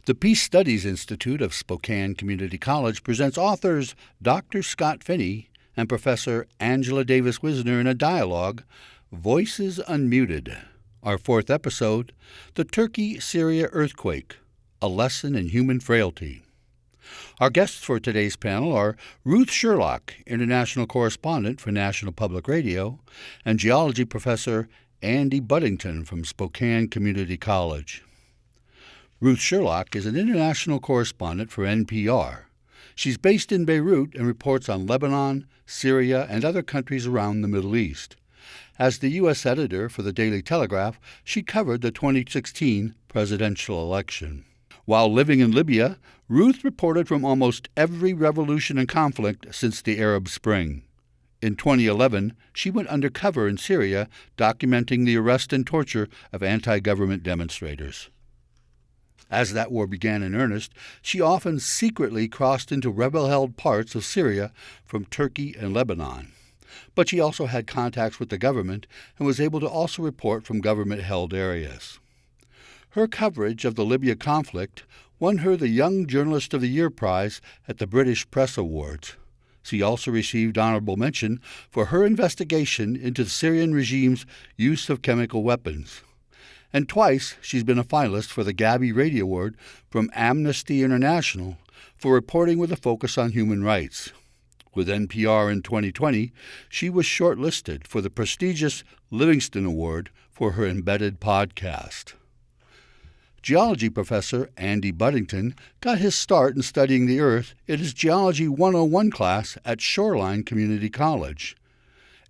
The Peace Studies Institute of Spokane Community College presents authors Dr. Scott Finney and Professor Angela Davis Wisner in a dialogue, Voices Unmuted. Our fourth episode, The Turkey-Syria Earthquake, A Lesson in Human Frailty. Our guests for today's panel are Ruth Sherlock, international correspondent for National Public Radio, and geology professor Andy Buddington from Spokane Community College. Ruth Sherlock is an international correspondent for NPR. She's based in Beirut and reports on Lebanon, Syria, and other countries around the Middle East. As the U.S. editor for the Daily Telegraph, she covered the 2016 presidential election. While living in Libya, Ruth reported from almost every revolution and conflict since the Arab Spring. In 2011, she went undercover in Syria, documenting the arrest and torture of anti-government demonstrators. As that war began in earnest, she often secretly crossed into rebel-held parts of Syria from Turkey and Lebanon. But she also had contacts with the government and was able to also report from government-held areas. Her coverage of the Libya conflict won her the Young Journalist of the Year prize at the British Press Awards. She also received honorable mention for her investigation into the Syrian regime's use of chemical weapons. And twice she's been a finalist for the Gabby Radio Award from Amnesty International for reporting with a focus on human rights. With NPR in 2020, she was shortlisted for the prestigious Livingston Award for her embedded podcast. Geology professor Andy Buddington got his start in studying the Earth in his Geology 101 class at Shoreline Community College.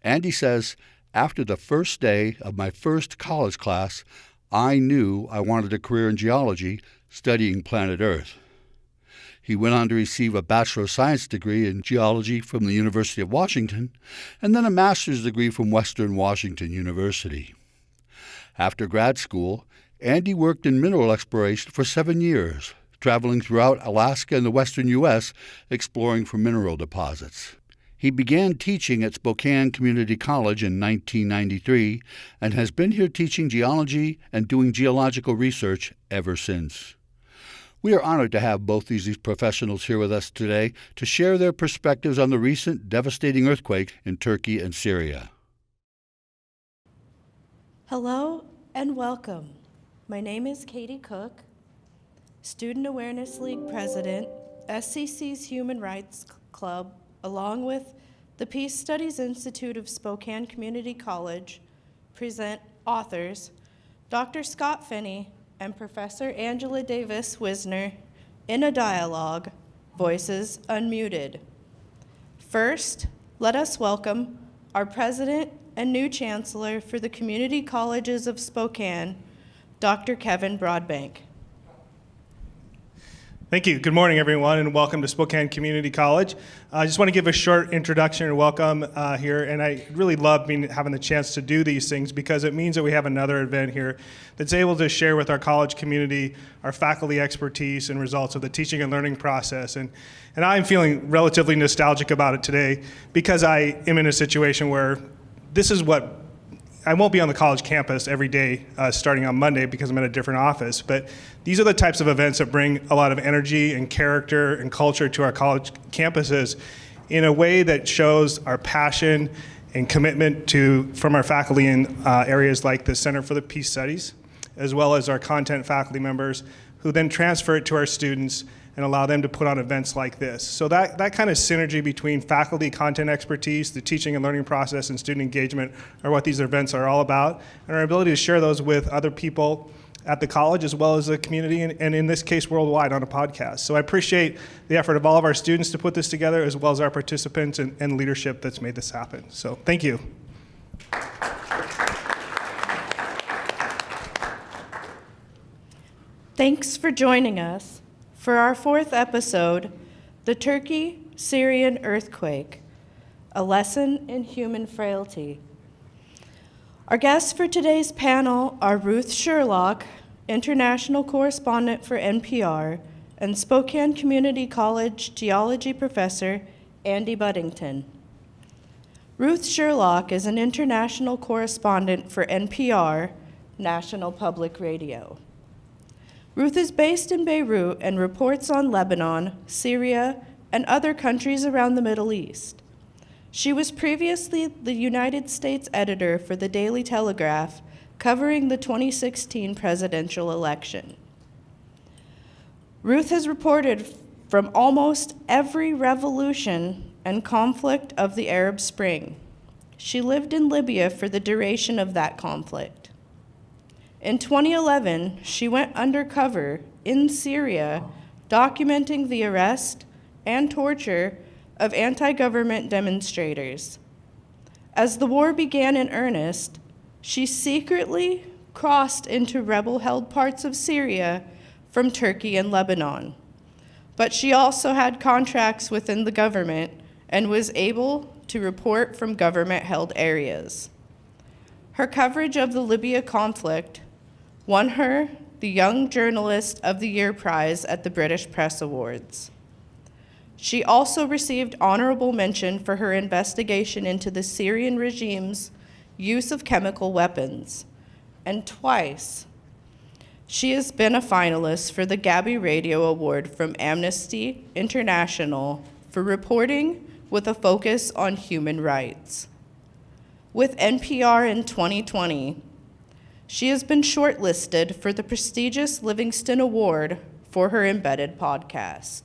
Andy says, "After the first day of my first college class, I knew I wanted a career in geology, studying planet Earth." He went on to receive a Bachelor of Science degree in geology from the University of Washington and then a master's degree from Western Washington University. After grad school, Andy worked in mineral exploration for 7 years, traveling throughout Alaska and the western U.S., exploring for mineral deposits. He began teaching at Spokane Community College in 1993 and has been here teaching geology and doing geological research ever since. We are honored to have both these professionals here with us today to share their perspectives on the recent devastating earthquake in Turkey and Syria. Hello and welcome. My name is Katie Cook, Student Awareness League President, SCC's Human Rights Club, along with the Peace Studies Institute of Spokane Community College, present authors Dr. Scott Finney and Professor Angela Davis Wisner in a dialogue, Voices Unmuted. First, let us welcome our President and new Chancellor for the Community Colleges of Spokane, Dr. Kevin Broadbank. Thank you. Good morning, everyone, and welcome to Spokane Community College. I just want to give a short introduction and welcome here, and I really love having the chance to do these things because it means that we have another event here that's able to share with our college community our faculty expertise and results of the teaching and learning process. And I'm feeling relatively nostalgic about it today because I am in a situation where this is what I won't be on the college campus every day starting on Monday because I'm in a different office, but these are the types of events that bring a lot of energy and character and culture to our college campuses in a way that shows our passion and commitment from our faculty in areas like the Center for the Peace Studies, as well as our content faculty members who then transfer it to our students and allow them to put on events like this. So that kind of synergy between faculty content expertise, the teaching and learning process, and student engagement are what these events are all about, and our ability to share those with other people at the college as well as the community, and in this case worldwide on a podcast. So I appreciate the effort of all of our students to put this together as well as our participants and leadership that's made this happen. So thank you. Thanks for joining us for our fourth episode, The Turkey-Syrian Earthquake, A Lesson in Human Frailty. Our guests for today's panel are Ruth Sherlock, international correspondent for NPR, and Spokane Community College geology professor Andy Buddington. Ruth Sherlock is an international correspondent for NPR, National Public Radio. Ruth is based in Beirut and reports on Lebanon, Syria, and other countries around the Middle East. She was previously the United States editor for the Daily Telegraph, covering the 2016 presidential election. Ruth has reported from almost every revolution and conflict of the Arab Spring. She lived in Libya for the duration of that conflict. In 2011, she went undercover in Syria, documenting the arrest and torture of anti-government demonstrators. As the war began in earnest, she secretly crossed into rebel-held parts of Syria from Turkey and Lebanon. But she also had contracts within the government and was able to report from government-held areas. Her coverage of the Libya conflict won her the Young Journalist of the Year prize at the British Press Awards. She also received honorable mention for her investigation into the Syrian regime's use of chemical weapons, and twice she has been a finalist for the Gabby Radio Award from Amnesty International for reporting with a focus on human rights. With NPR in 2020, she has been shortlisted for the prestigious Livingston Award for her Embedded podcast.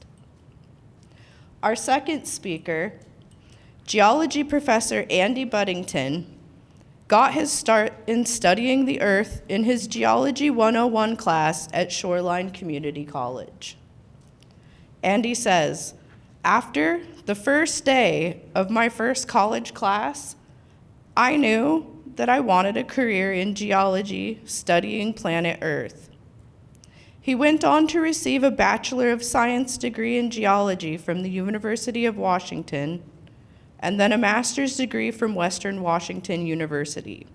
Our second speaker, geology professor Andy Buddington, got his start in studying the Earth in his Geology 101 class at Shoreline Community College. Andy says, "After the first day of my first college class, I knew that I wanted a career in geology studying planet Earth." He went on to receive a Bachelor of Science degree in geology from the University of Washington, and then a master's degree from Western Washington University.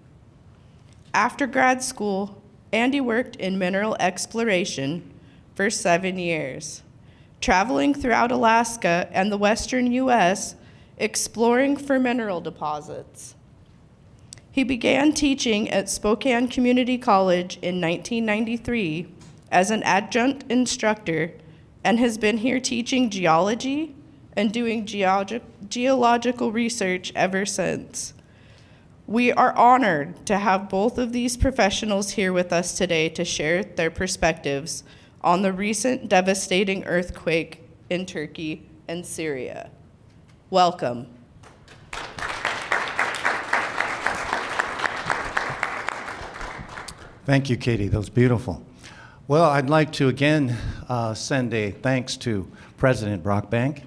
After grad school, Andy worked in mineral exploration for 7 years, traveling throughout Alaska and the western US, exploring for mineral deposits. He began teaching at Spokane Community College in 1993 as an adjunct instructor, and has been here teaching geology and doing geological research ever since. We are honored to have both of these professionals here with us today to share their perspectives on the recent devastating earthquake in Turkey and Syria. Welcome. Thank you, Katie. That was beautiful. Well, I'd like to again send a thanks to President Brockbank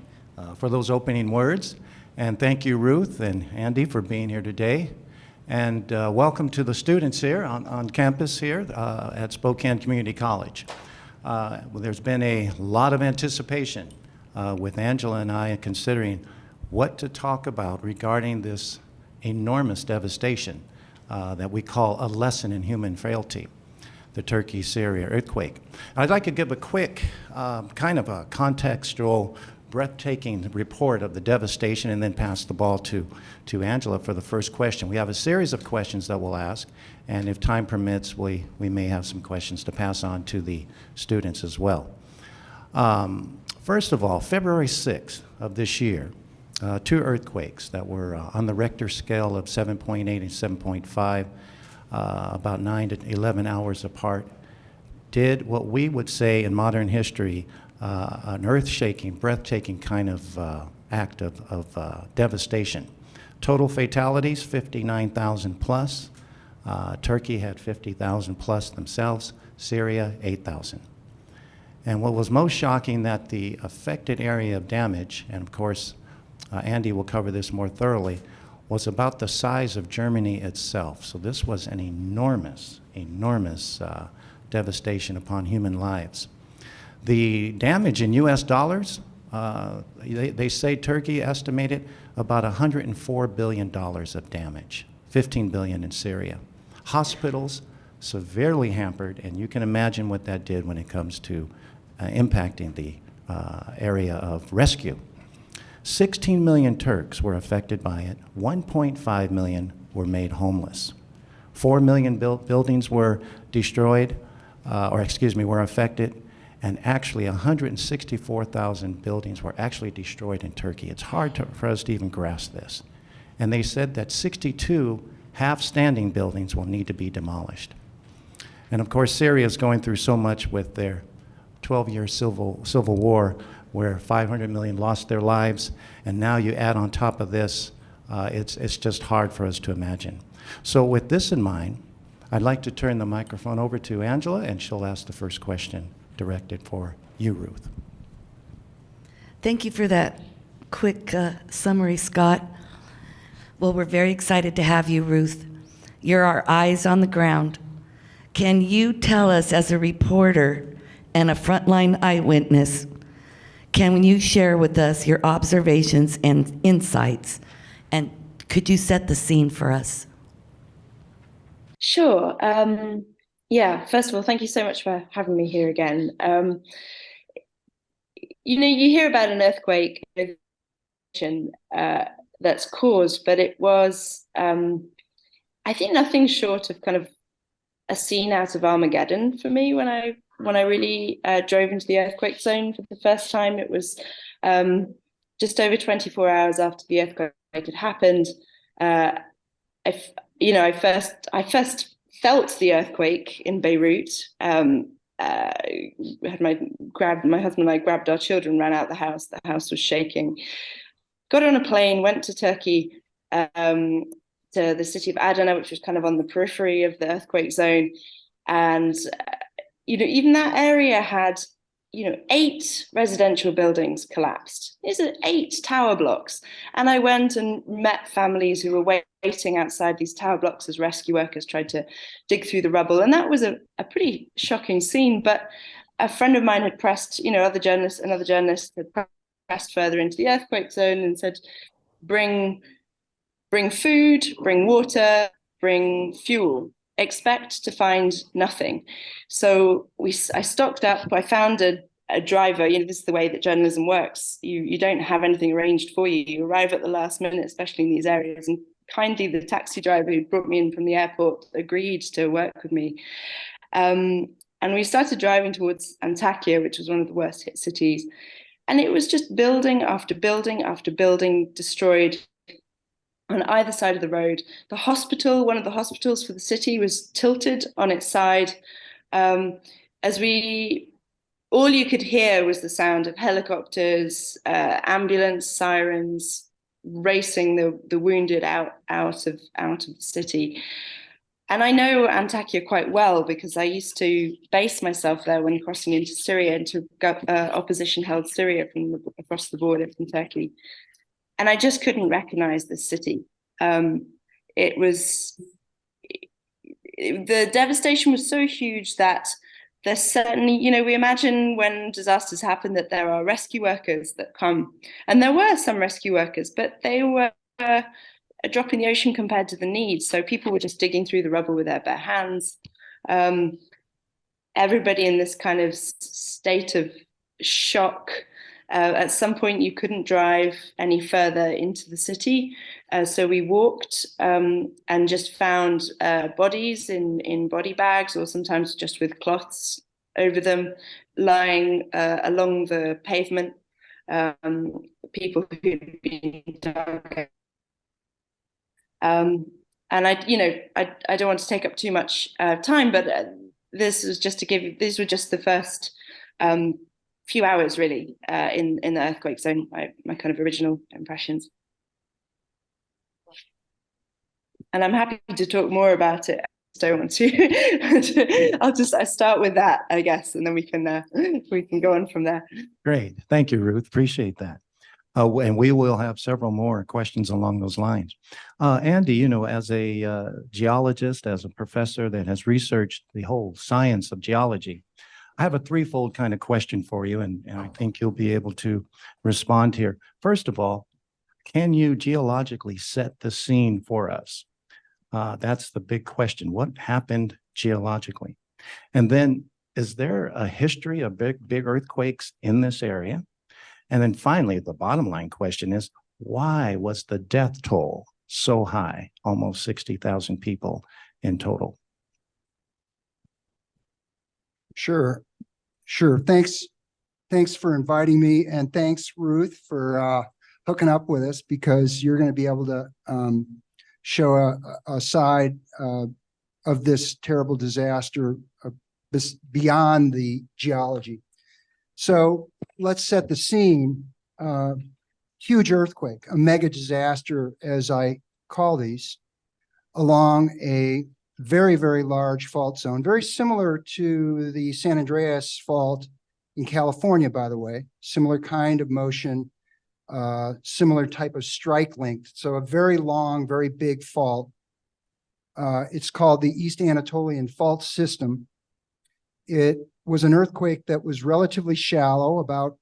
for those opening words. And thank you, Ruth and Andy, for being here today. And welcome to the students here on campus here at Spokane Community College. There's been a lot of anticipation with Angela and I considering what to talk about regarding this enormous devastation that we call a lesson in human frailty, the Turkey-Syria earthquake. I'd like to give a quick kind of a contextual, breathtaking report of the devastation and then pass the ball to Angela for the first question. We have a series of questions that we'll ask, and if time permits, we may have some questions to pass on to the students as well. First of all, February 6th of this year, 2 earthquakes that were on the Richter scale of 7.8 and 7.5, about 9 to 11 hours apart, did what we would say in modern history an earth-shaking, breathtaking kind of act of devastation. Total fatalities, 59,000 plus. Turkey had 50,000 plus themselves. Syria, 8,000. And what was most shocking, that the affected area of damage, and of course Andy will cover this more thoroughly, was about the size of Germany itself. So this was an enormous, enormous devastation upon human lives. The damage in US dollars, they say Turkey estimated about $104 billion of damage, 15 billion in Syria. Hospitals severely hampered, and you can imagine what that did when it comes to impacting the area of rescue. 16 million Turks were affected by it. 1.5 million were made homeless. 4 million buildings were destroyed. were affected, and actually 164,000 buildings were actually destroyed in Turkey. It's hard for us to even grasp this. And they said that 62 half-standing buildings will need to be demolished. And of course, Syria is going through so much with their 12-year civil war, where 500 million lost their lives, and now you add on top of this, it's just hard for us to imagine. So with this in mind, I'd like to turn the microphone over to Angela, and she'll ask the first question directed for you, Ruth. Thank you for that quick summary, Scott. Well, we're very excited to have you, Ruth. You're our eyes on the ground. Can you tell us, as a reporter and a frontline eyewitness, can you share with us your observations and insights? And could you set the scene for us? Sure. Yeah, first of all, thank you so much for having me here again. You know, you hear about an earthquake that's caused, but it was, I think, nothing short of kind of a scene out of Armageddon for me when I really drove into the earthquake zone for the first time. It was just over 24 hours after the earthquake had happened. I first felt the earthquake in Beirut. My husband and I grabbed our children, ran out the house. The house was shaking. Got on a plane, went to Turkey, to the city of Adana, which was kind of on the periphery of the earthquake zone. And, even that area had, 8 residential buildings collapsed. These are 8 tower blocks. And I went and met families who were waiting outside these tower blocks as rescue workers tried to dig through the rubble. And that was a pretty shocking scene. But a friend of mine had pressed, another journalist had pressed further into the earthquake zone and said, bring food, bring water, bring fuel. Expect to find nothing. So I stocked up. I found a driver. This is the way that journalism works. You don't have anything arranged for you. You arrive at the last minute, especially in these areas. And kindly, the taxi driver who brought me in from the airport agreed to work with me. And we started driving towards Antakya, which was one of the worst hit cities. And it was just building after building after building destroyed on either side of the road. The hospital, one of the hospitals for the city, was tilted on its side. All you could hear was the sound of helicopters, ambulance sirens, racing the wounded out of the city. And I know Antakya quite well because I used to base myself there when crossing into Syria, into opposition-held Syria across the border from Turkey. And I just couldn't recognize this city. The devastation was so huge that there's certainly, we imagine when disasters happen that there are rescue workers that come. And there were some rescue workers, but they were a drop in the ocean compared to the needs. So people were just digging through the rubble with their bare hands. Everybody in this kind of state of shock. At some point, you couldn't drive any further into the city. So we walked and just found bodies in body bags, or sometimes just with cloths over them, lying along the pavement. People who'd been dug. And I don't want to take up too much time, but these were just the first few hours, really, in the earthquake zone, my kind of original impressions. And I'm happy to talk more about it. I don't want to. I start with that, I guess, and then we can go on from there. Great. Thank you, Ruth. Appreciate that. And we will have several more questions along those lines. Andy, as a geologist, as a professor that has researched the whole science of geology, I have a threefold kind of question for you, and I think you'll be able to respond here. First of all, can you geologically set the scene for us? That's the big question. What happened geologically? And then, is there a history of big earthquakes in this area? And then finally, the bottom line question is, why was the death toll so high, almost 60,000 people in total? Sure, sure. Thanks for inviting me, and thanks, Ruth, for hooking up with us, because you're going to be able to show a side of this terrible disaster this beyond the geology. So let's set the scene. Huge earthquake, a mega disaster, as I call these, along a very, very large fault zone, very similar to the San Andreas fault in California, by the way, similar kind of motion, similar type of strike length. So a very long, very big fault. It's called the East Anatolian Fault System. It was an earthquake that was relatively shallow, about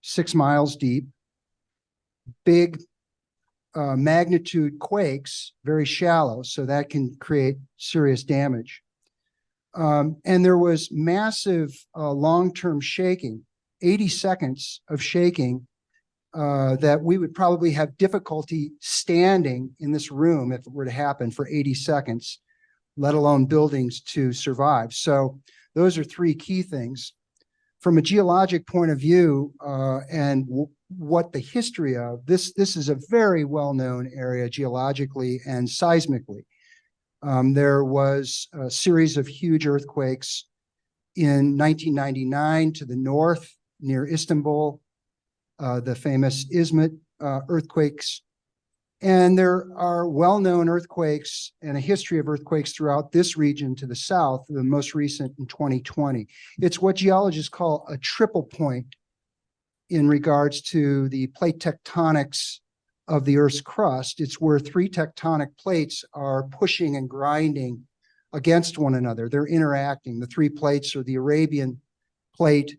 6 miles deep. Big magnitude quakes, very shallow, so that can create serious damage. And there was massive long-term shaking, 80 seconds of shaking, that we would probably have difficulty standing in this room if it were to happen for 80 seconds, let alone buildings to survive. So those are three key things. From a geologic point of view, and what the history of this is a very well-known area geologically and seismically. There was a series of huge earthquakes in 1999 to the north near Istanbul, the famous Izmit earthquakes. And there are well-known earthquakes and a history of earthquakes throughout this region to the south, the most recent in 2020. It's what geologists call a triple point in regards to the plate tectonics of the Earth's crust. It's where three tectonic plates are pushing and grinding against one another. They're interacting. The three plates are the Arabian plate,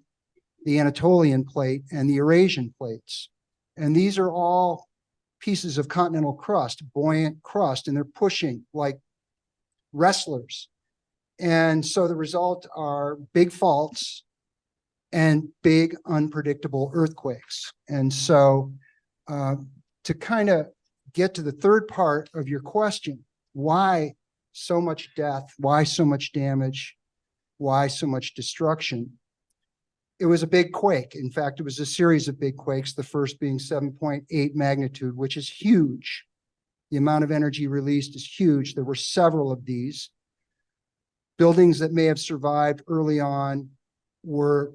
the Anatolian plate, and the Eurasian plates. And these are all pieces of continental crust, buoyant crust, and they're pushing like wrestlers. And so the result are big faults and big unpredictable earthquakes. And so to kind of get to the third part of your question, why so much death? Why so much damage? Why so much destruction? It was a big quake. In fact, it was a series of big quakes, the first being 7.8 magnitude, which is huge. The amount of energy released is huge. There were several of these. Buildings that may have survived early on were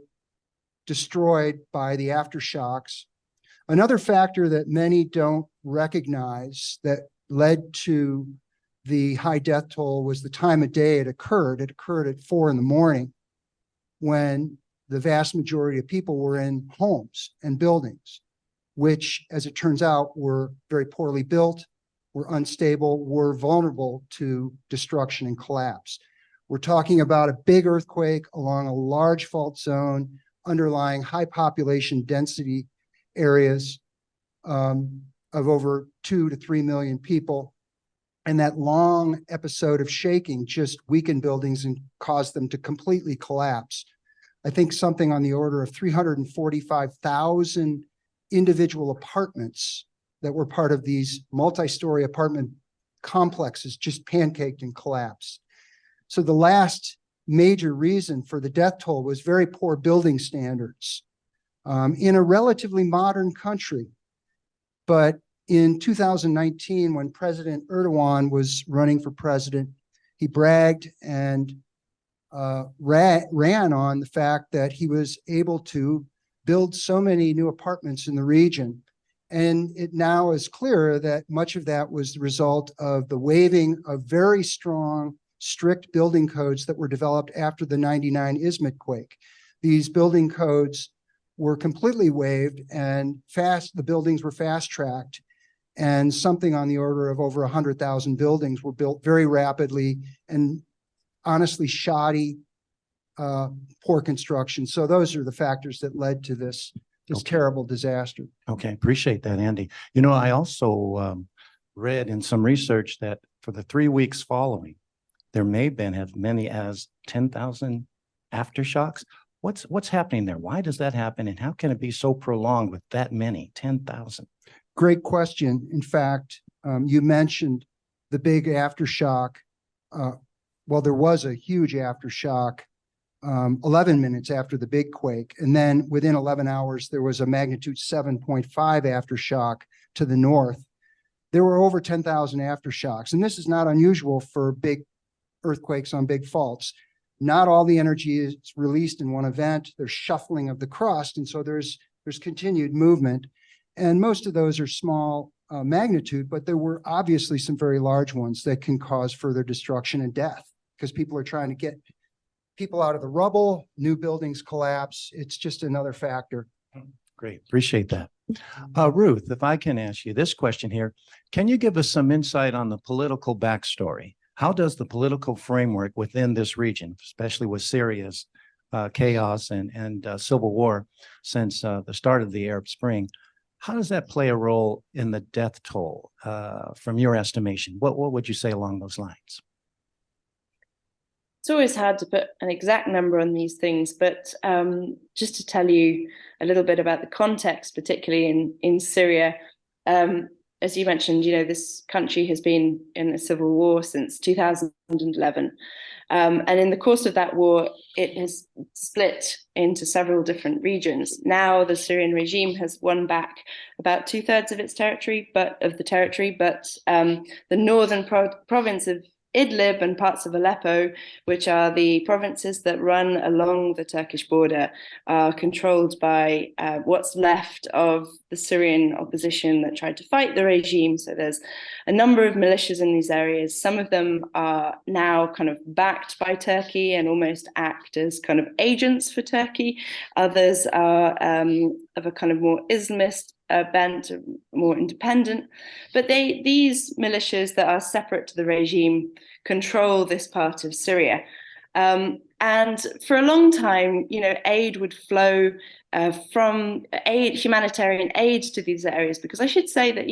destroyed by the aftershocks. Another factor that many don't recognize that led to the high death toll was the time of day it occurred. It occurred at 4 a.m. when the vast majority of people were in homes and buildings, which, as it turns out, were very poorly built, were unstable, were vulnerable to destruction and collapse. We're talking about a big earthquake along a large fault zone, underlying high population density areas of over 2 to 3 million people. And that long episode of shaking just weakened buildings and caused them to completely collapse. I think something on the order of 345,000 individual apartments that were part of these multi-story apartment complexes just pancaked and collapsed. So the last major reason for the death toll was very poor building standards in a relatively modern country. But in 2019, when President Erdogan was running for president, he bragged and ran on the fact that he was able to build so many new apartments in the region. And it now is clear that much of that was the result of the waiving of very strong, strict building codes that were developed after the 99 Izmit quake. These building codes were completely waived, and the buildings were fast-tracked, and something on the order of over 100,000 buildings were built very rapidly and honestly shoddy, poor construction. So those are the factors that led to this terrible disaster. Okay, appreciate that, Andy. You know, I also read in some research that for the 3 weeks following, there may have been as many as 10,000 aftershocks. What's happening there? Why does that happen? And how can it be so prolonged with that many, 10,000? Great question. In fact, you mentioned the big aftershock. Well, there was a huge aftershock 11 minutes after the big quake. And then within 11 hours, there was a magnitude 7.5 aftershock to the north. There were over 10,000 aftershocks. And this is not unusual for big earthquakes on big faults. Not all the energy is released in one event. There's shuffling of the crust. And so there's continued movement. And most of those are small magnitude, but there were obviously some very large ones that can cause further destruction and death because people are trying to get people out of the rubble, new buildings collapse. It's just another factor. Great, appreciate that. Ruth, if I can ask you this question here, can you give us some insight on the political backstory? How does the political framework within this region, especially with Syria's chaos and civil war since the start of the Arab Spring, how does that play a role in the death toll from your estimation? What would you say along those lines? It's always hard to put an exact number on these things, but just to tell you a little bit about the context, particularly in Syria, as you mentioned, this country has been in a civil war since 2011. And in the course of that war, it has split into several different regions. Now the Syrian regime has won back about 2/3 of its territory, but the northern province of Idlib and parts of Aleppo, which are the provinces that run along the Turkish border, are controlled by what's left of the Syrian opposition that tried to fight the regime. So there's a number of militias in these areas. Some of them are now kind of backed by Turkey and almost act as kind of agents for Turkey. Others are of a kind of more Islamist bent, more independent. But these militias that are separate to the regime control this part of Syria. And for a long time, aid would flow from humanitarian aid to these areas, because I should say that,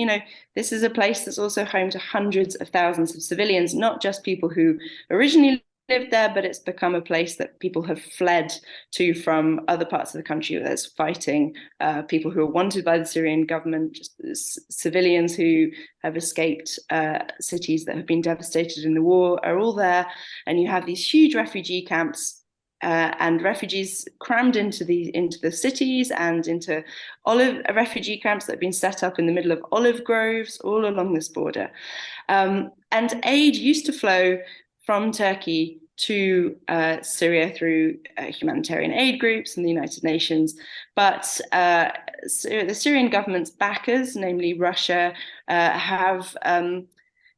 this is a place that's also home to hundreds of thousands of civilians, not just people who originally lived there, but it's become a place that people have fled to from other parts of the country where there's fighting, people who are wanted by the Syrian government, just civilians who have escaped cities that have been devastated in the war are all there. And you have these huge refugee camps and refugees crammed into the cities and into refugee camps that have been set up in the middle of olive groves all along this border. And aid used to flow from Turkey to Syria through humanitarian aid groups and the United Nations. But the Syrian government's backers, namely Russia, have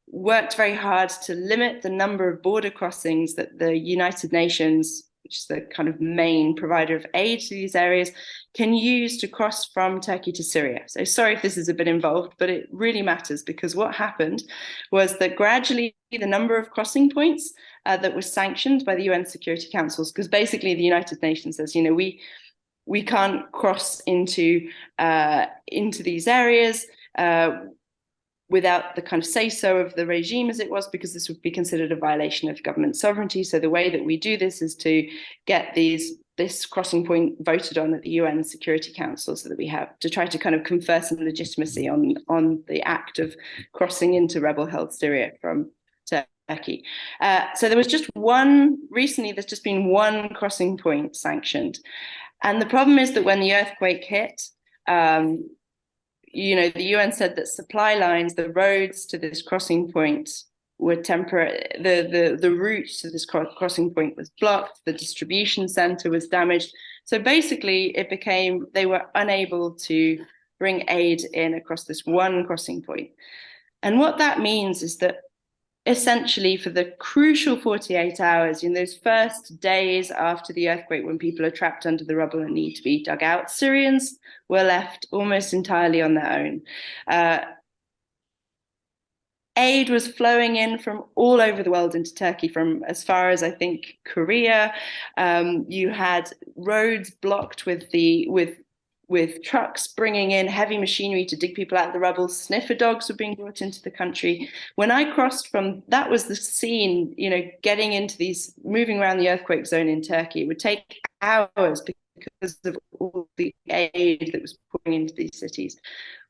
worked very hard to limit the number of border crossings that the United Nations, which is the kind of main provider of aid to these areas, can use to cross from Turkey to Syria. So sorry if this is a bit involved, but it really matters, because what happened was that gradually the number of crossing points that was sanctioned by the UN Security Councils, because basically the United Nations says, we can't cross into these areas without the kind of say-so of the regime as it was, because this would be considered a violation of government sovereignty. So the way that we do this is to get this crossing point voted on at the UN Security Council, so that we have to try to kind of confer some legitimacy on the act of crossing into rebel-held Syria from Turkey. So there was recently there's just been one crossing point sanctioned. And the problem is that when the earthquake hit, the UN said that supply lines, the roads to this crossing point were temporary. The route to this crossing point was blocked. The distribution center was damaged. So basically they were unable to bring aid in across this one crossing point. And what that means is that essentially for the crucial 48 hours, in those first days after the earthquake, when people are trapped under the rubble and need to be dug out, Syrians were left almost entirely on their own. Aid was flowing in from all over the world into Turkey, from as far as I think Korea. You had roads blocked with trucks bringing in heavy machinery to dig people out of the rubble. Sniffer dogs were being brought into the country. When I crossed that was the scene, getting into moving around the earthquake zone in Turkey. It would take hours because of all the aid that was pouring into these cities.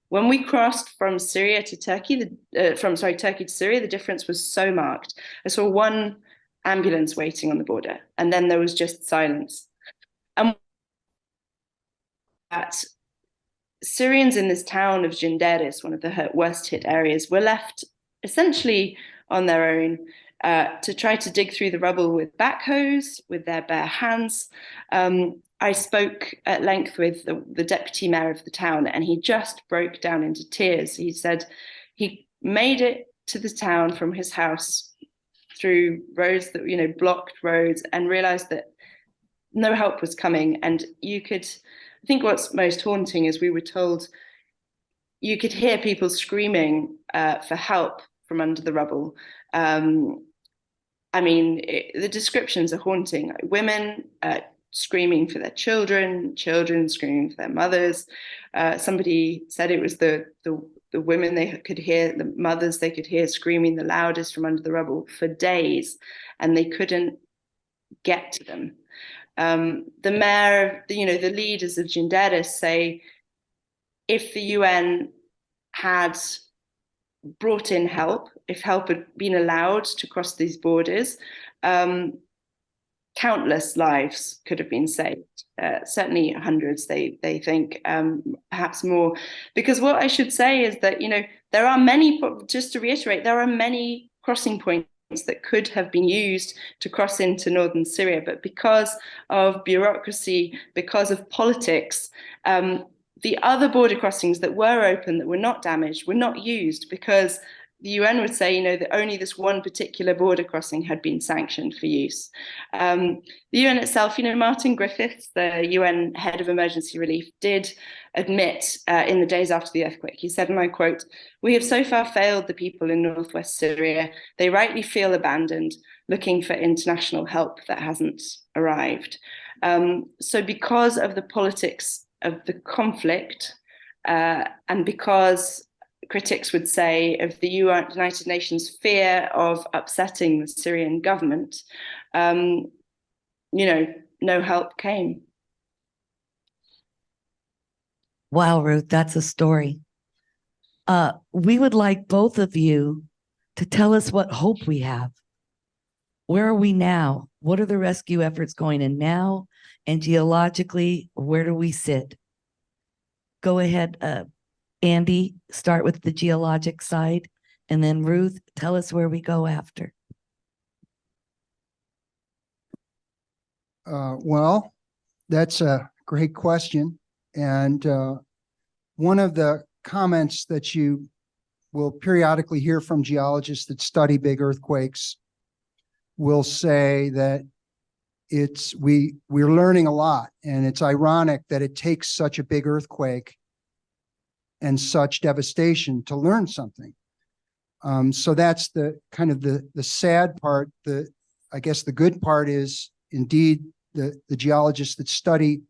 When we crossed from Syria to Turkey, Turkey to Syria, the difference was so marked. I saw one ambulance waiting on the border. And then there was just silence. And that Syrians in this town of Jinderis, one of the worst hit areas, were left essentially on their own to try to dig through the rubble with backhoes, with their bare hands. I spoke at length with the deputy mayor of the town, and he just broke down into tears. He said he made it to the town from his house through roads that, blocked roads, and realized that no help was coming. And I think what's most haunting is we were told you could hear people screaming for help from under the rubble. The descriptions are haunting. Women screaming for their children, children screaming for their mothers. Somebody said it was the women they could hear, the mothers they could hear screaming the loudest from under the rubble for days, and they couldn't get to them. The mayor, the leaders of Jinderis say if the UN had brought in help, if help had been allowed to cross these borders, countless lives could have been saved. Certainly hundreds, they think, perhaps more. Because what I should say is that, there are many, just to reiterate, there are many crossing points that could have been used to cross into northern Syria, but because of bureaucracy, because of politics, the other border crossings that were open, that were not damaged, were not used, because the UN would say, that only this one particular border crossing had been sanctioned for use. The UN itself, Martin Griffiths, the UN head of emergency relief, did admit in the days after the earthquake, he said, and I quote, "We have so far failed the people in northwest Syria. They rightly feel abandoned, looking for international help that hasn't arrived." So because of the politics of the conflict, and because critics would say of the United Nations fear of upsetting the Syrian government, no help came. Wow, Ruth, that's a story. We would like both of you to tell us what hope we have. Where are we now? What are the rescue efforts going in now? And geologically, where do we sit? Go ahead, Andy, start with the geologic side, and then Ruth, tell us where we go after. Well, that's a great question. And one of the comments that you will periodically hear from geologists that study big earthquakes will say that we're learning a lot, and it's ironic that it takes such a big earthquake and such devastation to learn something. So that's the kind of the sad part. I guess the good part is indeed the geologists that study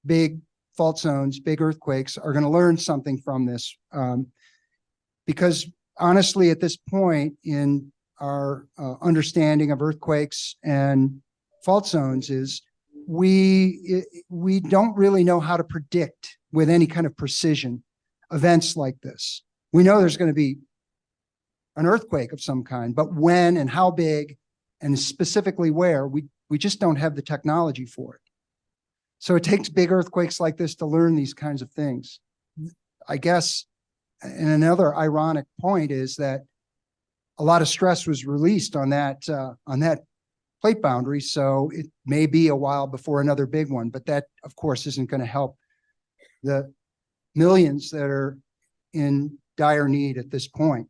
big fault zones, big earthquakes, are going to learn something from this. Because honestly, at this point in our understanding of earthquakes and fault zones is we don't really know how to predict with any kind of precision events like this. We know there's going to be an earthquake of some kind, but when and how big and specifically where, we just don't have the technology for it. So it takes big earthquakes like this to learn these kinds of things. I guess, and another ironic point is that a lot of stress was released on that plate boundary, so it may be a while before another big one, but that, of course, isn't going to help the millions that are in dire need at this point.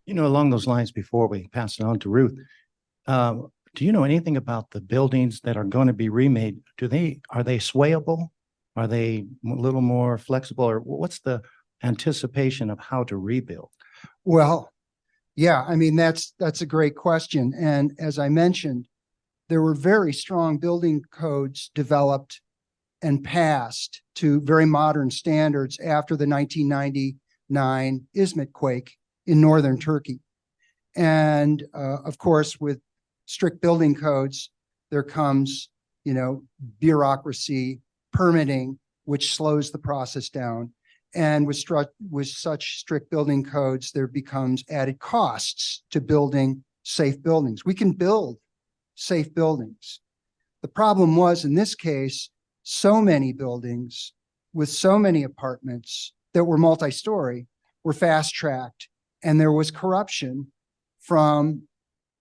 Along those lines, before we pass it on to Ruth, do you know anything about the buildings that are going to be remade? Are they swayable? Are they a little more flexible, or what's the anticipation of how to rebuild? Well, yeah, I mean, that's a great question. And as I mentioned, there were very strong building codes developed and passed to very modern standards after the 1999 Izmit quake in northern Turkey. And of course, with strict building codes, there comes, bureaucracy, permitting, which slows the process down. And with such strict building codes, there becomes added costs to building safe buildings. We can build safe buildings. The problem was, in this case, so many buildings with so many apartments that were multi-story were fast-tracked, and there was corruption from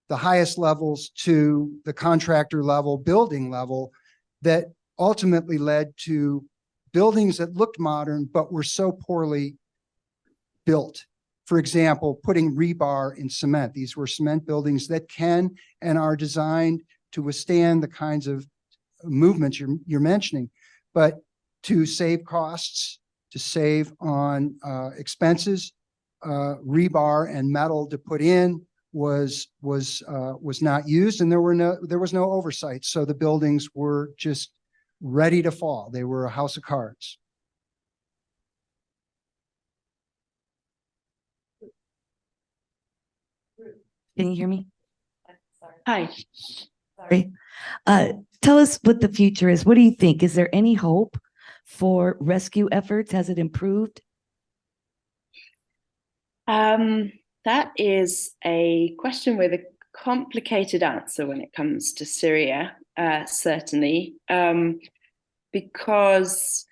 the highest levels to the contractor level, building level, that ultimately led to buildings that looked modern but were so poorly built. For example, putting rebar in cement. These were cement buildings that can and are designed to withstand the kinds of movements you're mentioning, but to save costs, to save on expenses, rebar and metal to put in was not used, and there was no oversight. So the buildings were just ready to fall. They were a house of cards. Can you hear me? Hi. Sorry. Tell us what the future is. What do you think? Is there any hope for rescue efforts? Has it improved? That is a question with a complicated answer when it comes to Syria, certainly, because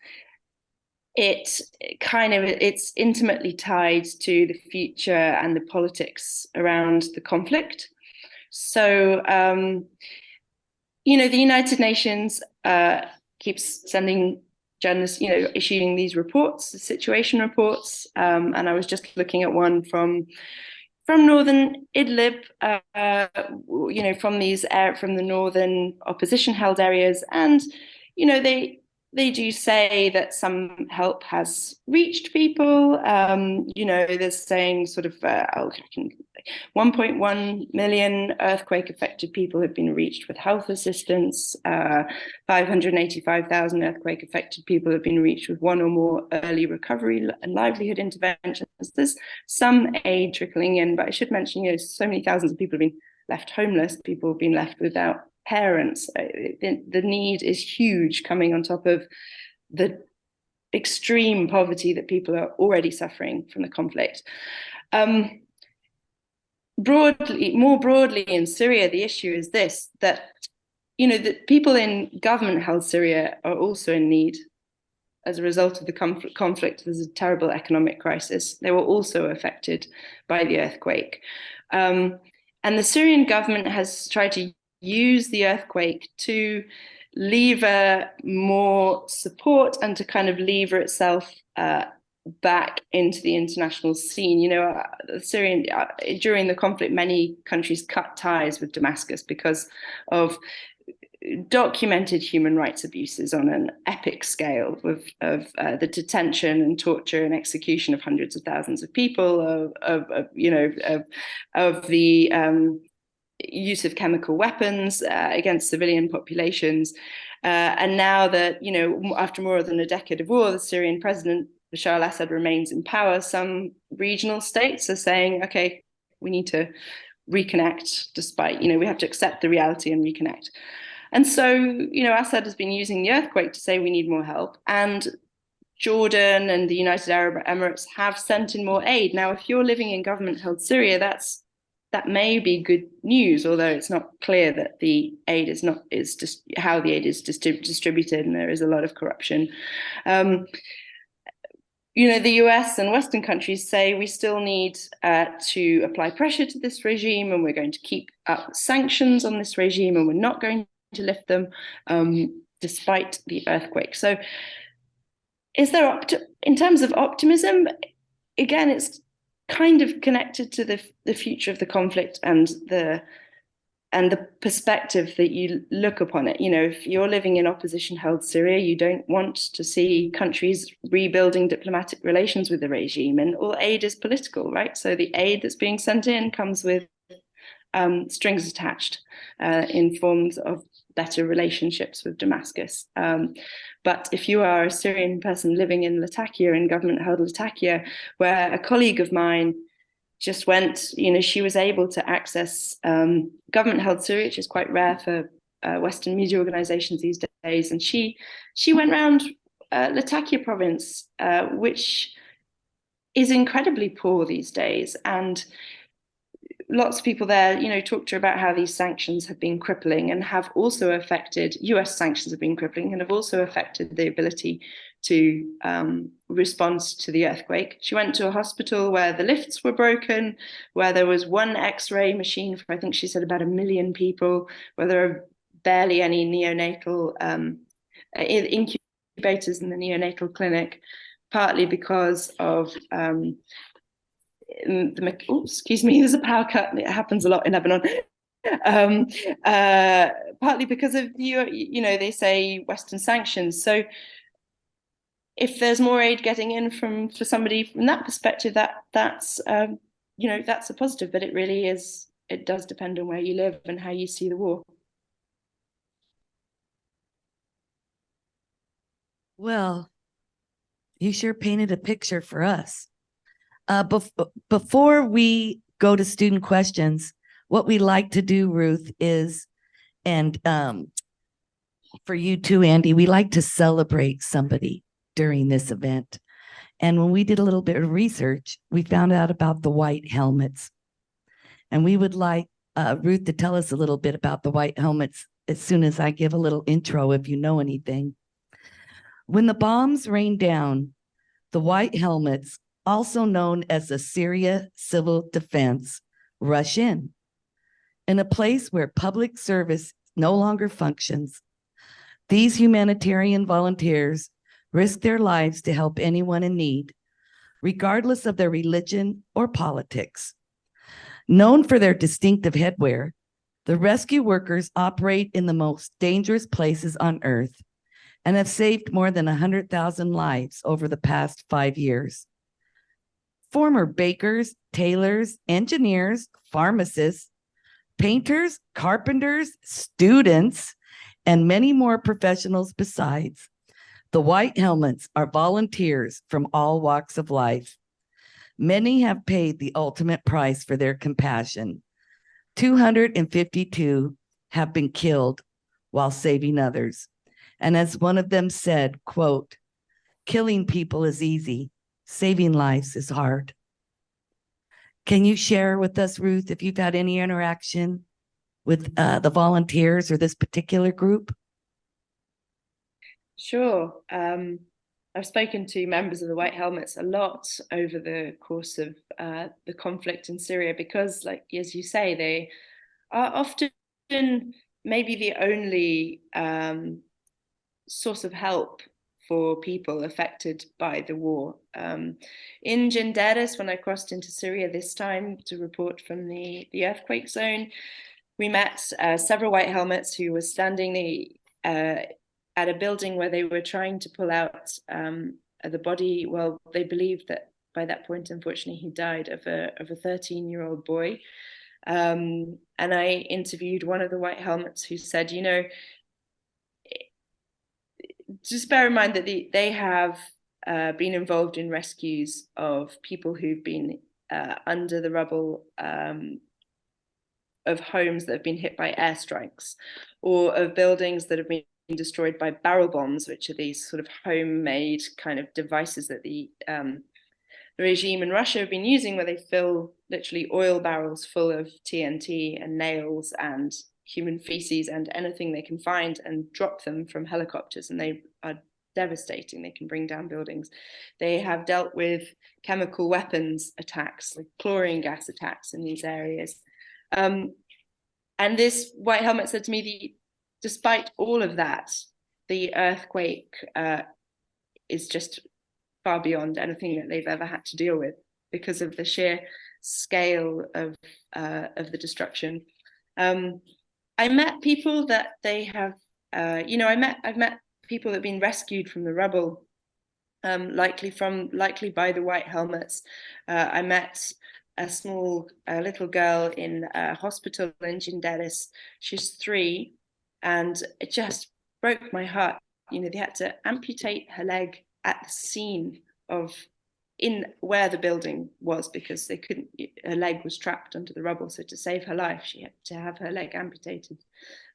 it's intimately tied to the future and the politics around the conflict. So, the United Nations keeps sending journalists, issuing these reports, the situation reports, and I was just looking at one from northern Idlib, from the northern opposition-held areas, and they do say that some help has reached people. They're saying sort of 1.1 million earthquake-affected people have been reached with health assistance. 585,000 earthquake-affected people have been reached with one or more early recovery and livelihood interventions. There's some aid trickling in, but I should mention, so many thousands of people have been left homeless. People have been left without parents. The need is huge, coming on top of the extreme poverty that people are already suffering from the conflict. More broadly in Syria, the issue is this, that the people in government-held Syria are also in need. As a result of the conflict, there's a terrible economic crisis. They were also affected by the earthquake. And the Syrian government has tried to use the earthquake to lever more support and to kind of lever itself back into the international scene. During the conflict, many countries cut ties with Damascus because of documented human rights abuses on an epic scale of the detention and torture and execution of hundreds of thousands of people, of the use of chemical weapons against civilian populations. And now that, after more than a decade of war, the Syrian president, Bashar al-Assad, remains in power, some regional states are saying, okay, we need to reconnect despite, we have to accept the reality and reconnect. And so, Assad has been using the earthquake to say we need more help. And Jordan and the United Arab Emirates have sent in more aid. Now, if you're living in government-held Syria, that may be good news, although it's not clear that the aid is just how the aid is distributed, and there is a lot of corruption. The US and Western countries say we still need to apply pressure to this regime, and we're going to keep up sanctions on this regime, and we're not going to lift them despite the earthquake. So is there, in terms of optimism, again, it's kind of connected to the future of the conflict and the perspective that you look upon it. If you're living in opposition-held Syria, you don't want to see countries rebuilding diplomatic relations with the regime, and all aid is political, right? So the aid that's being sent in comes with strings attached in forms of better relationships with Damascus. But if you are a Syrian person living in Latakia, in government-held Latakia, where a colleague of mine just went, she was able to access government-held Syria, which is quite rare for Western media organizations these days. And she went around Latakia province, which is incredibly poor these days. And lots of people there, talked to her about how these sanctions have been crippling and have also affected, US sanctions have been crippling and have also affected the ability to respond to the earthquake. She went to a hospital where the lifts were broken, where there was one X-ray machine for, I think she said, about 1 million people, where there are barely any neonatal incubators in the neonatal clinic, partly because of excuse me, there's a power cut. It happens a lot in Lebanon. Partly because of they say Western sanctions. So if there's more aid getting in for somebody from that perspective, that's that's a positive. But it really is. It does depend on where you live and how you see the war. Well, you sure painted a picture for us. Before we go to student questions, what we like to do, Ruth, is, and for you too, Andy, we like to celebrate somebody during this event. And when we did a little bit of research, we found out about the white helmets. And we would like Ruth to tell us a little bit about the white helmets as soon as I give a little intro, if you know anything. When the bombs rain down, the white helmets, also known as the Syria Civil Defense, rush in a place where public service no longer functions. These humanitarian volunteers risk their lives to help anyone in need, regardless of their religion or politics. Known for their distinctive headwear, the rescue workers operate in the most dangerous places on Earth and have saved more than 100,000 lives over the past 5 years. Former bakers, tailors, engineers, pharmacists, painters, carpenters, students, and many more professionals besides. The white helmets are volunteers from all walks of life. Many have paid the ultimate price for their compassion. 252 have been killed while saving others. And as one of them said, quote, "Killing people is easy. Saving lives is hard." Can you share with us, Ruth, if you've had any interaction with the volunteers or this particular group? Sure. I've spoken to members of the White Helmets a lot over the course of the conflict in Syria because, like as you say, they are often maybe the only source of help for people affected by the war. In Jinderis, when I crossed into Syria this time to report from the earthquake zone, we met several white helmets who were standing at a building where they were trying to pull out the body. Well, they believed that by that point, unfortunately, he died of a 13-year-old boy. And I interviewed one of the white helmets who said, just bear in mind that they have been involved in rescues of people who've been under the rubble of homes that have been hit by airstrikes, or of buildings that have been destroyed by barrel bombs, which are these sort of homemade kind of devices that the regime in Russia have been using, where they fill literally oil barrels full of TNT and nails and human feces and anything they can find and drop them from helicopters, and they are devastating. They can bring down buildings. They have dealt with chemical weapons attacks, like chlorine gas attacks in these areas. And this white helmet said to me, despite all of that, the earthquake is just far beyond anything that they've ever had to deal with because of the sheer scale of the destruction. I met people that they have, I've met people that have been rescued from the rubble, likely by the white helmets. I met a small little girl in a hospital in Jinderis. She's 3, and it just broke my heart. They had to amputate her leg at the scene of in where the building was because they couldn't, her leg was trapped under the rubble. So to save her life, she had to have her leg amputated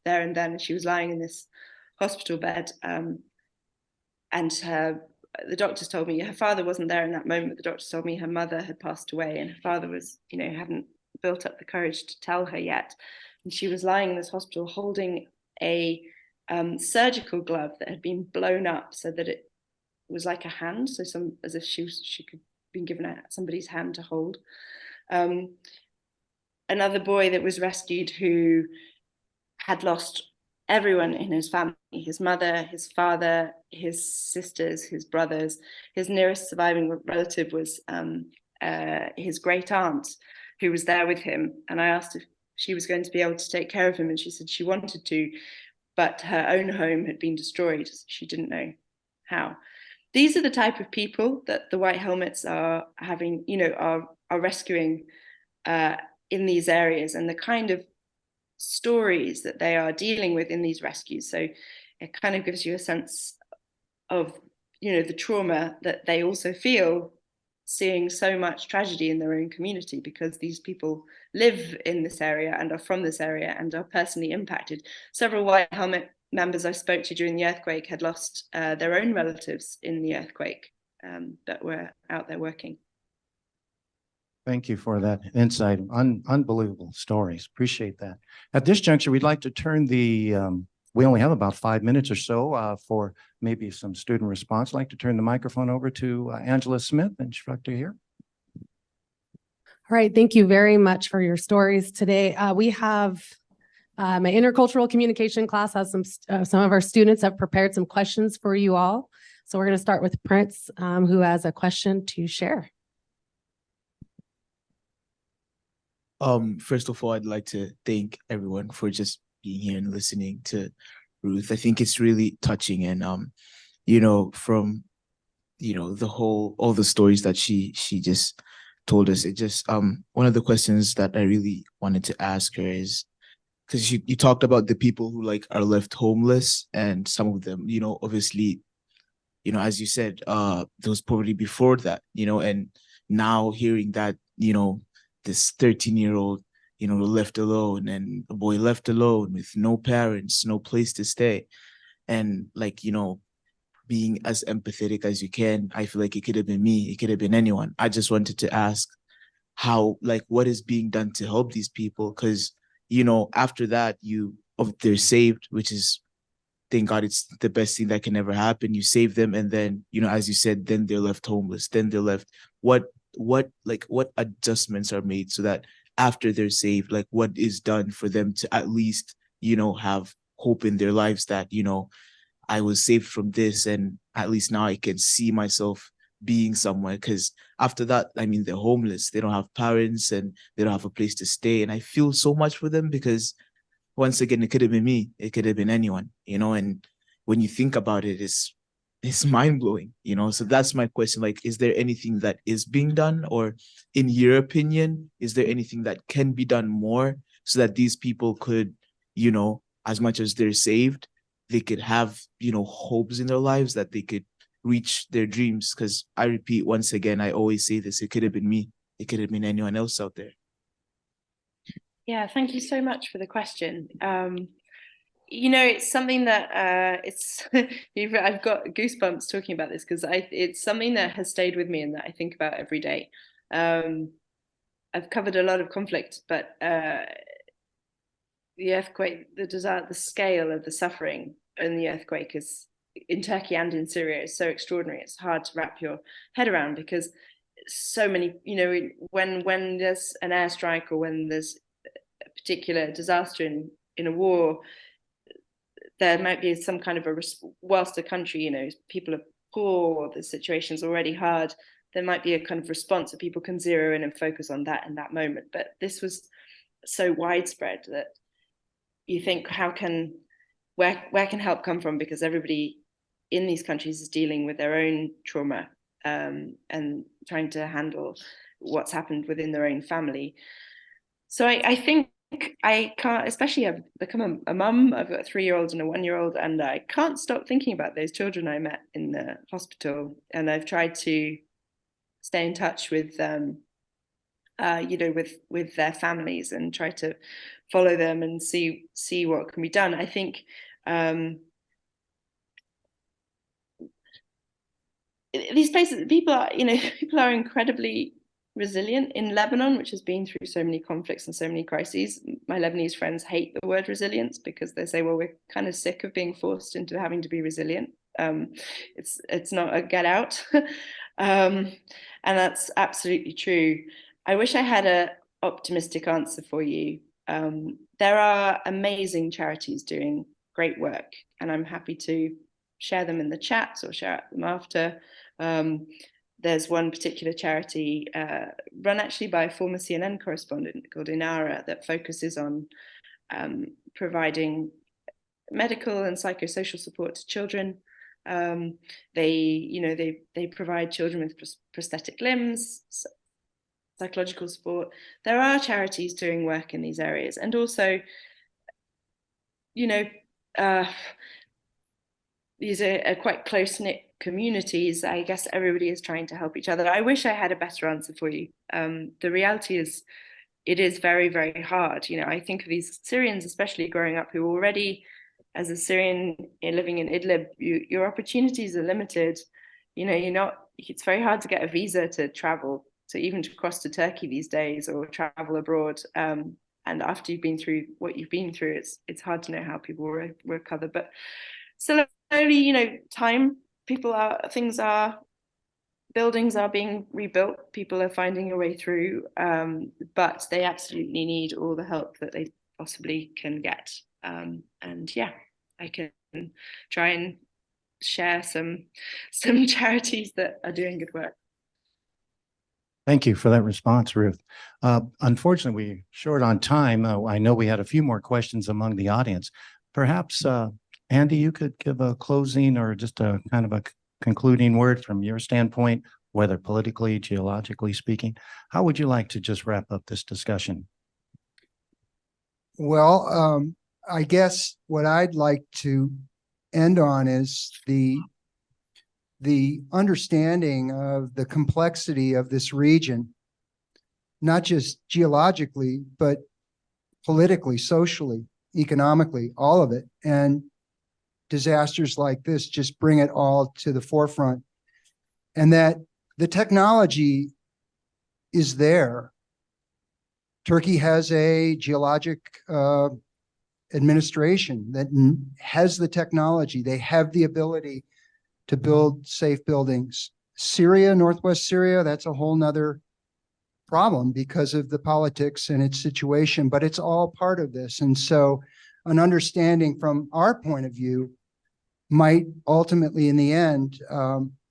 there and then. She was lying in this hospital bed, and the doctors told me her father wasn't there in that moment. The doctors told me her mother had passed away, and her father was, hadn't built up the courage to tell her yet. And she was lying in this hospital holding a surgical glove that had been blown up so that it was like a hand, so as if she could been given somebody's hand to hold. Another boy that was rescued who had lost everyone in his family, his mother, his father, his sisters, his brothers. His nearest surviving relative was his great aunt, who was there with him. And I asked if she was going to be able to take care of him, and she said she wanted to, but her own home had been destroyed. She didn't know how. These are the type of people that the White Helmets are having, are rescuing in these areas, and the kind of stories that they are dealing with in these rescues. So it kind of gives you a sense of, the trauma that they also feel seeing so much tragedy in their own community, because these people live in this area and are from this area and are personally impacted. Several White Helmet members I spoke to during the earthquake had lost their own relatives in the earthquake that were out there working. Thank you for that insight. Unbelievable stories. Appreciate that. At this juncture, we'd like to turn we only have about 5 minutes or so for maybe some student response. I'd like to turn the microphone over to Angela Smith, instructor here. All right, thank you very much for your stories today. We have my intercultural communication class has some of our students have prepared some questions for you all. So we're going to start with Prince, who has a question to share. First of all, I'd like to thank everyone for just being here and listening to Ruth. I think it's really touching, and from all the stories that she just told us, it just one of the questions that I really wanted to ask her is, because you talked about the people who are left homeless, and some of them, obviously, as you said, there was poverty before that, and now hearing that, this 13-year-old, left alone, and a boy left alone with no parents, no place to stay. And being as empathetic as you can, I feel like it could have been me, it could have been anyone. I just wanted to ask how, what is being done to help these people? Because, after that, they're saved, which is, thank God, it's the best thing that can ever happen. You save them, and then, as you said, then they're left homeless, then they're left, what adjustments are made so that after they're saved, what is done for them to at least, have hope in their lives that, I was saved from this, and at least now I can see myself being somewhere. Because after that, they're homeless, they don't have parents, and they don't have a place to stay. And I feel so much for them, because once again, it could have been me, it could have been anyone, and when you think about it, it's mind-blowing, so that's my question. Is there anything that is being done, or in your opinion, is there anything that can be done more so that these people could, as much as they're saved, they could have, hopes in their lives, that they could reach their dreams? Because I repeat, once again, I always say this, it could have been me, it could have been anyone else out there. Yeah, thank you so much for the question. It's something that I've got goosebumps talking about this, because it's something that has stayed with me and that I think about every day. I've covered a lot of conflict, but the earthquake, the scale of the suffering in the earthquake is, in Turkey and in Syria, is so extraordinary. It's hard to wrap your head around, because so many, when there's an airstrike, or when there's a particular disaster in a war, there might be some kind of whilst a country, people are poor, the situation's already hard, there might be a kind of response that people can zero in and focus on that in that moment. But this was so widespread that you think, where can help come from? Because everybody in these countries is dealing with their own trauma and trying to handle what's happened within their own family. So I think I can't, especially I've become a mum, I've got a 3-year-old and a 1-year-old, and I can't stop thinking about those children I met in the hospital. And I've tried to stay in touch with them, with their families, and try to follow them and see what can be done. I think these places, people are incredibly resilient in Lebanon, which has been through so many conflicts and so many crises. My Lebanese friends hate the word resilience because they say, well, we're kind of sick of being forced into having to be resilient. It's not a get out. And that's absolutely true. I wish I had an optimistic answer for you. There are amazing charities doing great work, and I'm happy to share them in the chat or share them after. There's one particular charity run actually by a former CNN correspondent called Inara that focuses on providing medical and psychosocial support to children. They provide children with prosthetic limbs, psychological support. There are charities doing work in these areas, and also, these are quite close-knit communities. I guess everybody is trying to help each other. I wish I had a better answer for you. The reality is, it is very, very hard. I think of these Syrians, especially growing up, who already, as a Syrian living in Idlib, your opportunities are limited. It's very hard to get a visa to travel, to even to cross to Turkey these days or travel abroad. And after you've been through what you've been through, it's hard to know how people will recover. But slowly, buildings are being rebuilt. People are finding a way through, but they absolutely need all the help that they possibly can get. I can try and share some charities that are doing good work. Thank you for that response, Ruth. Unfortunately, we're short on time. I know we had a few more questions among the audience. Perhaps, Andy, you could give a closing or just a kind of a concluding word from your standpoint, whether politically, geologically speaking. How would you like to just wrap up this discussion? Well, I guess what I'd like to end on is the understanding of the complexity of this region, not just geologically, but politically, socially, economically, all of it. And disasters like this just bring it all to the forefront. And that the technology is there. Turkey has a geologic administration that has the technology. They have the ability to build safe buildings. Syria, Northwest Syria, that's a whole nother problem because of the politics and its situation, but it's all part of this. And so an understanding from our point of view might ultimately, in the end,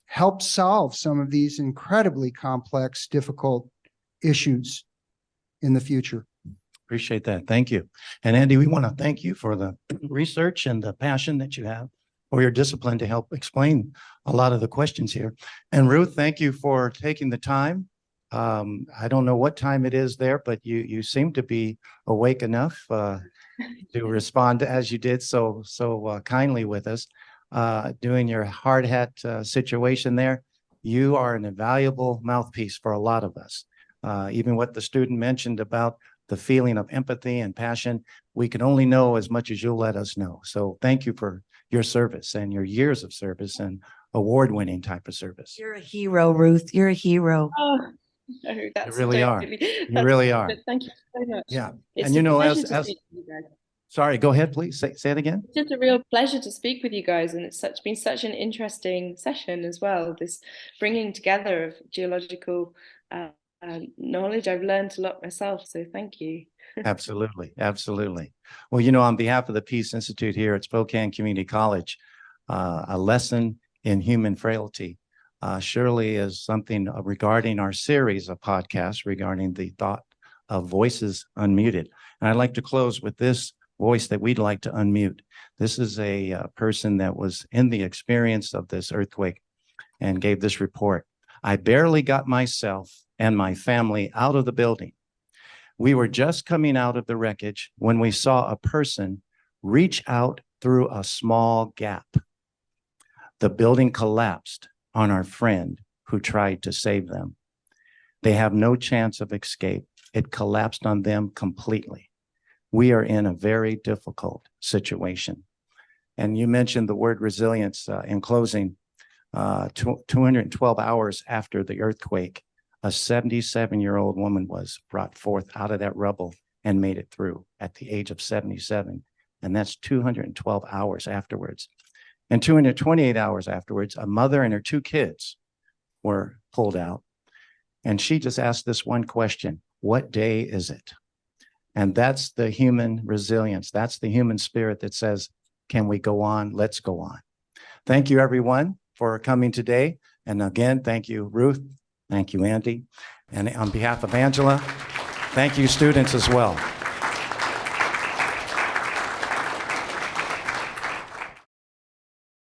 help solve some of these incredibly complex, difficult issues in the future. Appreciate that. Thank you. And Andy, we want to thank you for the research and the passion that you have, or your discipline to help explain a lot of the questions here. And Ruth, thank you for taking the time. I don't know what time it is there, but you seem to be awake enough to respond as you did so kindly with us. Doing your hard hat situation there, you are an invaluable mouthpiece for a lot of us. Even what the student mentioned about the feeling of empathy and passion, we can only know as much as you'll let us know. So thank you for your service and your years of service and award-winning type of service. You're a hero, Ruth. You're a hero. Oh, no, that's You really are. You really are. Thank you so much. Yeah. It's And you know, pleasure as to speak with you guys. sorry, go ahead, please. Say it again. It's just a real pleasure to speak with you guys, and it's been such an interesting session as well. This bringing together of geological knowledge. I've learned a lot myself, so thank you. Absolutely. Absolutely. Well, you know, on behalf of the Peace Institute here at Spokane Community College, a lesson in human frailty surely is something regarding our series of podcasts regarding the thought of voices unmuted. And I'd like to close with this voice that we'd like to unmute. This is a person that was in the experience of this earthquake and gave this report. I barely got myself and my family out of the building. We were just coming out of the wreckage when we saw a person reach out through a small gap. The building collapsed on our friend who tried to save them. They have no chance of escape. It collapsed on them completely. We are in a very difficult situation. And you mentioned the word resilience in closing. 212 hours after the earthquake, a 77-year-old woman was brought forth out of that rubble and made it through at the age of 77. And that's 212 hours afterwards. And 228 hours afterwards, a mother and her 2 kids were pulled out. And she just asked this one question: what day is it? And that's the human resilience. That's the human spirit that says, can we go on? Let's go on. Thank you, everyone, for coming today. And again, thank you, Ruth. Thank you, Andy. And on behalf of Angela, thank you, students, as well.